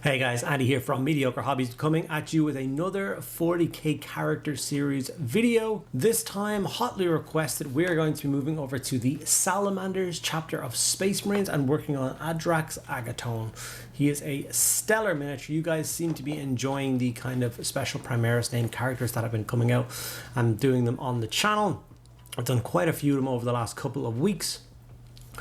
Hey guys, Andy here from Mediocre Hobbies, coming at you with another 40k character series video. This time, hotly requested, we are going to be moving over to the Salamanders chapter of Space Marines and working on Adrax Agatone. He is a stellar miniature. You guys seem to be enjoying the kind of special Primaris named characters that have been coming out and doing them on the channel. I've done quite a few of them over the last couple of weeks,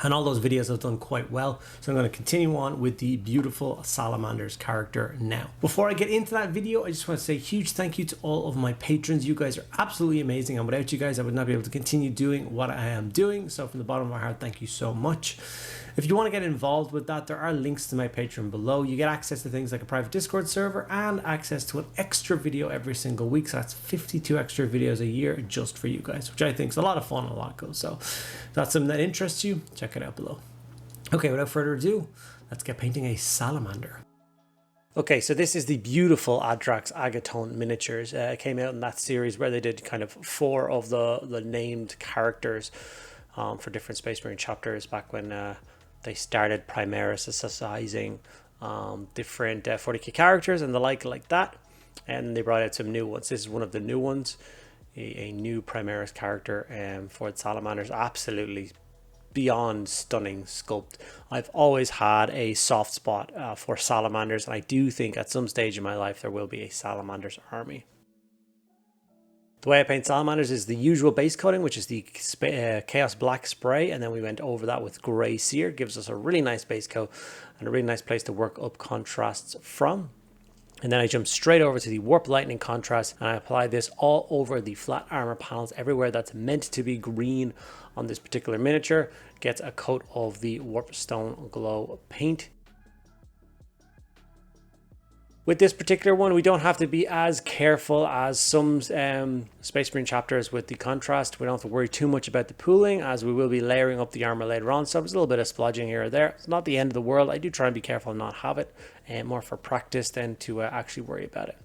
and all those videos have done quite well, so I'm going to continue on with the beautiful Salamanders character now. Before I get into that video, I just want to say a huge thank you to all of my patrons. You guys are absolutely amazing, and without you guys I would not be able to continue doing what I am doing, so from the bottom of my heart, thank you so much. If you want to get involved with that, there are links to my Patreon below. You get access to things like a private Discord server and access to an extra video every single week. So that's 52 extra videos a year just for you guys, which I think is a lot of fun and a lot goes. So if that's something that interests you, check it out below. Okay, without further ado, let's get painting a salamander. Okay, so this is the beautiful Adrax Agatone miniatures. It came out in that series where they did kind of 4 of the named characters for different Space Marine chapters back when they started Primaris-sizing different 40k characters and the like that, and they brought out some new ones. This is one of the new ones, a new Primaris character for the Salamanders. Absolutely beyond stunning sculpt. I've always had a soft spot for Salamanders, and I do think at some stage in my life there will be a Salamanders army. The way I paint Salamanders is the usual base coating, which is the Chaos Black spray, and then we went over that with Grey Sear. Gives us a really nice base coat and a really nice place to work up contrasts from. And then I jumped straight over to the Warp Lightning contrast, and I applied this all over the flat armor panels. Everywhere that's meant to be green on this particular miniature gets a coat of the Warp Stone Glow paint. With this particular one, we don't have to be as careful as some Space Marine chapters with the contrast. We don't have to worry too much about the pooling, as we will be layering up the armor later on. So there's a little bit of splodging here or there. It's not the end of the world. I do try and be careful and not have it, more for practice than to actually worry about it.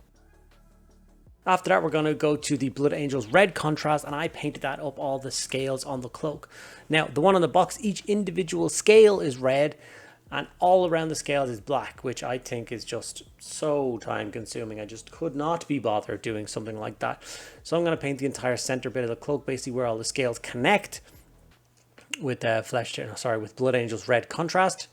After that, we're going to go to the Blood Angels red contrast, and I painted that up all the scales on the cloak. Now, the one on the box, each individual scale is red, and all around the scales is black, which I think is just so time consuming. I just could not be bothered doing something like that. So I'm going to paint the entire center bit of the cloak, basically where all the scales connect, with with Blood Angels red contrast.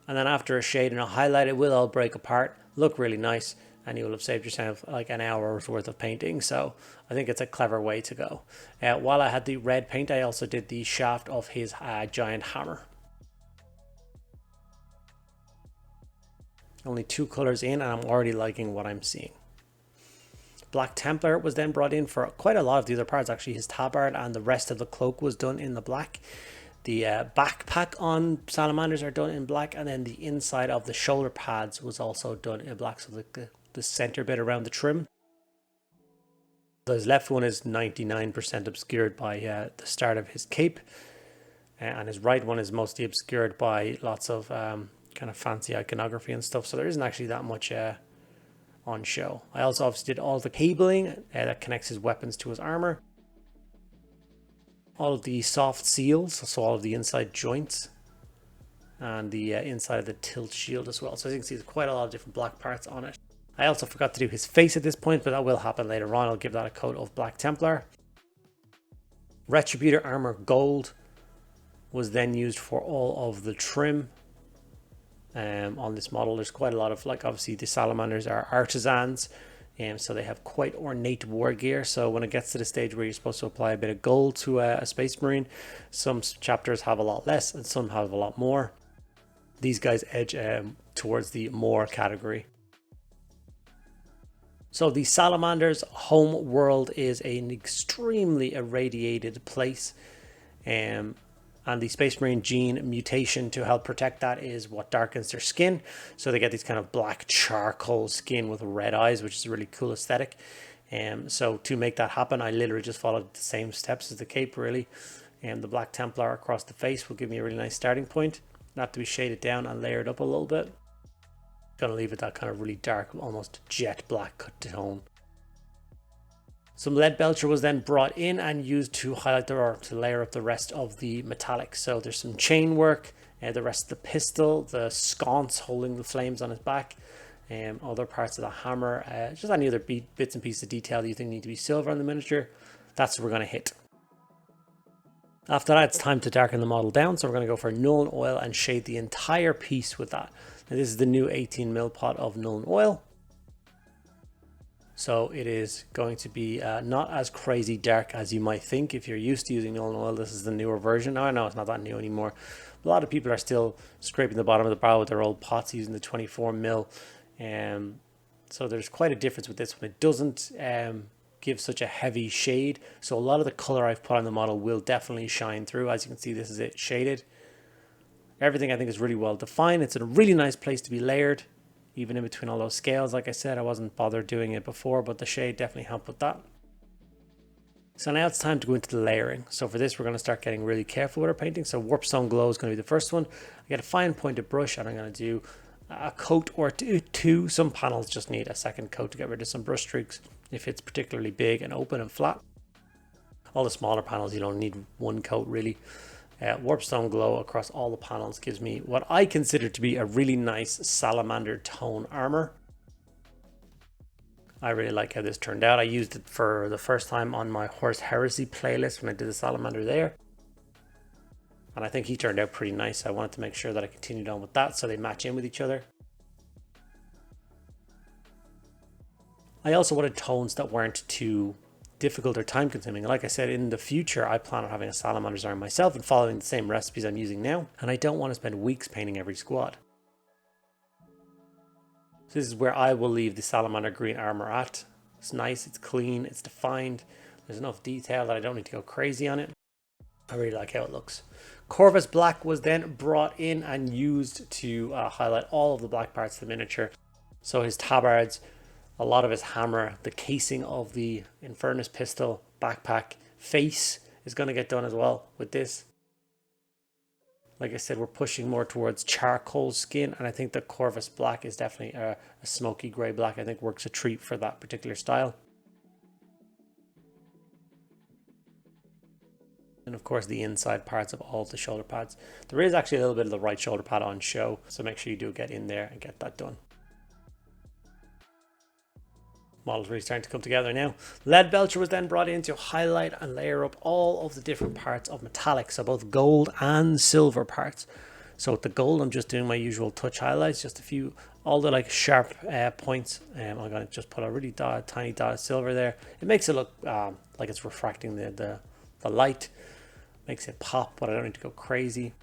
And then after a shade and a highlight, it will all break apart, look really nice, and you will have saved yourself like an hour's worth of painting. So I think it's a clever way to go. While I had the red paint, I also did the shaft of his giant hammer. Only 2 colors in, and I'm already liking what I'm seeing. Black Templar was then brought in for quite a lot of the other parts. Actually, his tabard and the rest of the cloak was done in the black. The backpack on Salamanders are done in black, and then the inside of the shoulder pads was also done in black. So the center bit around the trim. His left one is 99% obscured by the start of his cape, and his right one is mostly obscured by lots of kind of fancy iconography and stuff, so there isn't actually that much on show. I also obviously did all the cabling that connects his weapons to his armor, all of the soft seals, so all of the inside joints, and the inside of the tilt shield as well. So as you can see, there's quite a lot of different black parts on it. I also forgot to do his face at this point, but that will happen later on. I'll give that a coat of Black Templar. Retributor armor gold was then used for all of the trim. On this model, there's quite a lot of, like, obviously the Salamanders are artisans, so they have quite ornate war gear. So when it gets to the stage where you're supposed to apply a bit of gold to a Space Marine, some chapters have a lot less and some have a lot more. These guys edge towards the more category. So the Salamanders' home world is an extremely irradiated place, and the Space Marine gene mutation to help protect that is what darkens their skin. So they get these kind of black charcoal skin with red eyes, which is a really cool aesthetic. So to make that happen, I literally just followed the same steps as the cape, really. The Black Templar across the face will give me a really nice starting point. Not to be shaded down and layered up a little bit. Gonna leave it that kind of really dark, almost jet black tone. Some lead belcher was then brought in and used to highlight or to layer up the rest of the metallics. So there's some chain work, the rest of the pistol, the sconce holding the flames on his back, other parts of the hammer, just any other bits and pieces of detail that you think need to be silver on the miniature. That's what we're going to hit. After that, it's time to darken the model down. So we're going to go for Nuln Oil and shade the entire piece with that. Now this is the new 18mm pot of Nuln Oil. So it is going to be not as crazy dark as you might think. If you're used to using Nuln Oil, this is the newer version. Now I know it's not that new anymore. A lot of people are still scraping the bottom of the barrel with their old pots using the 24mm. So there's quite a difference with this one. It doesn't give such a heavy shade. So a lot of the color I've put on the model will definitely shine through. As you can see, this is it shaded. Everything I think is really well defined. It's a really nice place to be layered, even in between all those scales. Like I said, I wasn't bothered doing it before, but the shade definitely helped with that. So now it's time to go into the layering. So for this, we're going to start getting really careful with our painting. So Warpstone Glow is going to be the first one. I get a fine pointed brush and I'm going to do a coat or two. Some panels just need a second coat to get rid of some brush streaks if it's particularly big and open and flat. All the smaller panels, you don't need one coat really. Warpstone Glow across all the panels gives me what I consider to be a really nice salamander tone armor. I really like how this turned out. I used it for the first time on my Horse Heresy playlist when I did the salamander there. And I think he turned out pretty nice. I wanted to make sure that I continued on with that so they match in with each other. I also wanted tones that weren't too difficult or time consuming. Like I said, in the future, I plan on having a Salamander's arm myself and following the same recipes I'm using now. And I don't want to spend weeks painting every squad. So this is where I will leave the Salamander green armor at. It's nice, it's clean, it's defined. There's enough detail that I don't need to go crazy on it. I really like how it looks. Corvus Black was then brought in and used to highlight all of the black parts of the miniature. So his tabards, a lot of his hammer, the casing of the Infernus pistol, backpack, face is going to get done as well with this. Like I said, we're pushing more towards charcoal skin, and I think the Corvus Black is definitely a smoky grey black. I think works a treat for that particular style. And of course the inside parts of all of the shoulder pads. There is actually a little bit of the right shoulder pad on show, so make sure you do get in there and get that done. Model's really starting to come together now. Lead Belcher was then brought in to highlight and layer up all of the different parts of metallic, so both gold and silver parts. So with the gold, I'm just doing my usual touch highlights, just a few, all the like sharp points. I'm going to just put a really tiny dot of silver there. It makes it look like it's refracting the light, makes it pop, but I don't need to go crazy.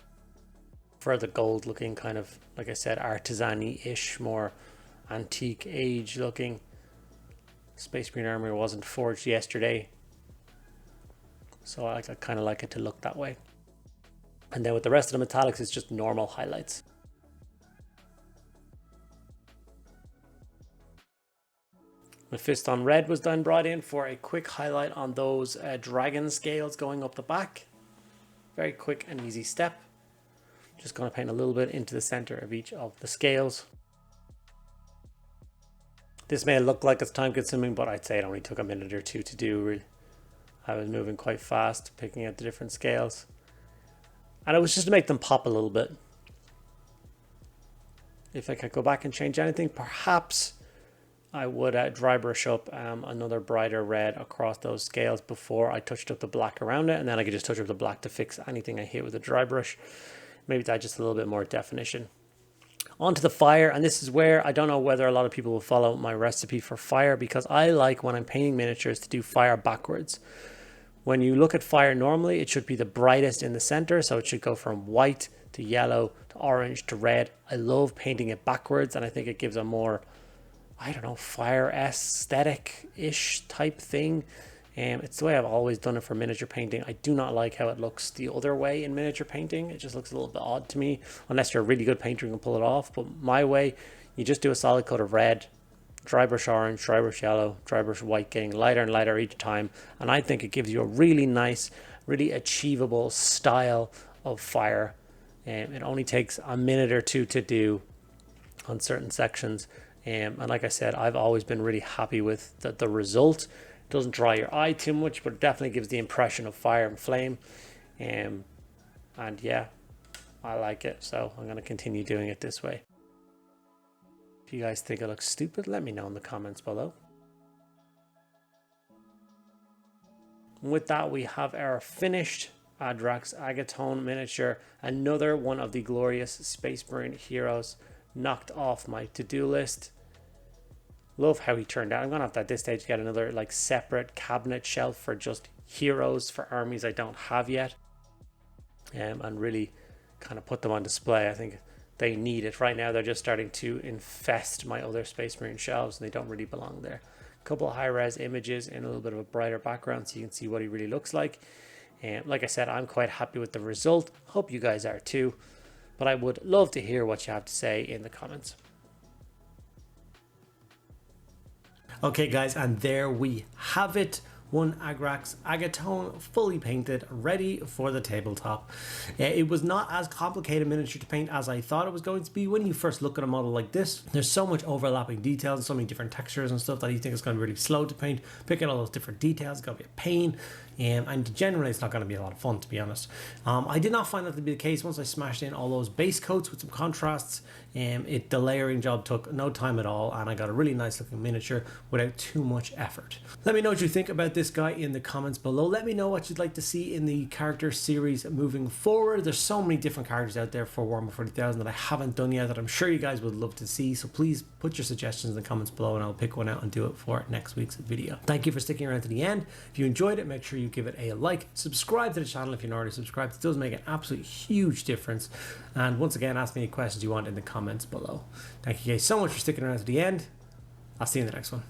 For the gold looking kind of, like I said, artisan-y-ish, more antique age looking. Space Marine armor wasn't forged yesterday, so I kind of like it to look that way. And then with the rest of the metallics, it's just normal highlights. Mephiston Red was then brought in for a quick highlight on those dragon scales going up the back. Very quick and easy step. Just going to paint a little bit into the center of each of the scales. This may look like it's time consuming, but I'd say it only took a minute or two to do. Really, I was moving quite fast, picking out the different scales. And it was just to make them pop a little bit. If I could go back and change anything, perhaps I would dry brush up another brighter red across those scales before I touched up the black around it. And then I could just touch up the black to fix anything I hit with a dry brush. Maybe to add just a little bit more definition. Onto the fire, and this is where I don't know whether a lot of people will follow my recipe for fire, because I like, when I'm painting miniatures, to do fire backwards. When you look at fire normally, it should be the brightest in the center, so it should go from white to yellow to orange to red. I love painting it backwards, and I think it gives a more, I don't know, fire aesthetic-ish type thing. It's the way I've always done it for miniature painting. I do not like how it looks the other way in miniature painting. It just looks a little bit odd to me, unless you're a really good painter and can pull it off. But my way, you just do a solid coat of red, dry brush orange, dry brush yellow, dry brush white, getting lighter and lighter each time. And I think it gives you a really nice, really achievable style of fire. It only takes a minute or two to do on certain sections. And like I said, I've always been really happy with the result. Doesn't dry your eye too much, but it definitely gives the impression of fire and flame. And yeah, I like it, so I'm going to continue doing it this way. If you guys think it looks stupid, let me know in the comments below. With that, we have our finished Adrax Agatone miniature, another one of the glorious Space Marine heroes, knocked off my to-do list. Love how he turned out. I'm gonna have to at this stage get another like separate cabinet shelf for just heroes for armies I don't have yet, and really kind of put them on display. I think they need it right now. They're just starting to infest my other Space Marine shelves, and they don't really belong there. A couple of high-res images in a little bit of a brighter background so you can see what he really looks like. And like I said, I'm quite happy with the result. Hope you guys are too. But I would love to hear what you have to say in the comments. Okay guys, and there we have it. One Adrax Agatone, fully painted, ready for the tabletop. It was not as complicated miniature to paint as I thought it was going to be. When you first look at a model like this, there's so much overlapping details and so many different textures and stuff that you think it's going to be really slow to paint. Picking all those different details is going to be a pain. And generally it's not going to be a lot of fun, to be honest. I did not find that to be the case once I smashed in all those base coats with some contrasts. The layering job took no time at all, and I got a really nice looking miniature without too much effort. Let me know what you think about this guy in the comments below. Let me know what you'd like to see in the character series moving forward. There's so many different characters out there for Warhammer 40,000 that I haven't done yet that I'm sure you guys would love to see, so please put your suggestions in the comments below and I'll pick one out and do it for next week's video. Thank you for sticking around to the end. If you enjoyed it, make sure you give it a like, subscribe to the channel if you're not already subscribed. It does make an absolute huge difference, and once again, ask me any questions you want in the comments below. Thank you guys so much for sticking around to the end. I'll see you in the next one.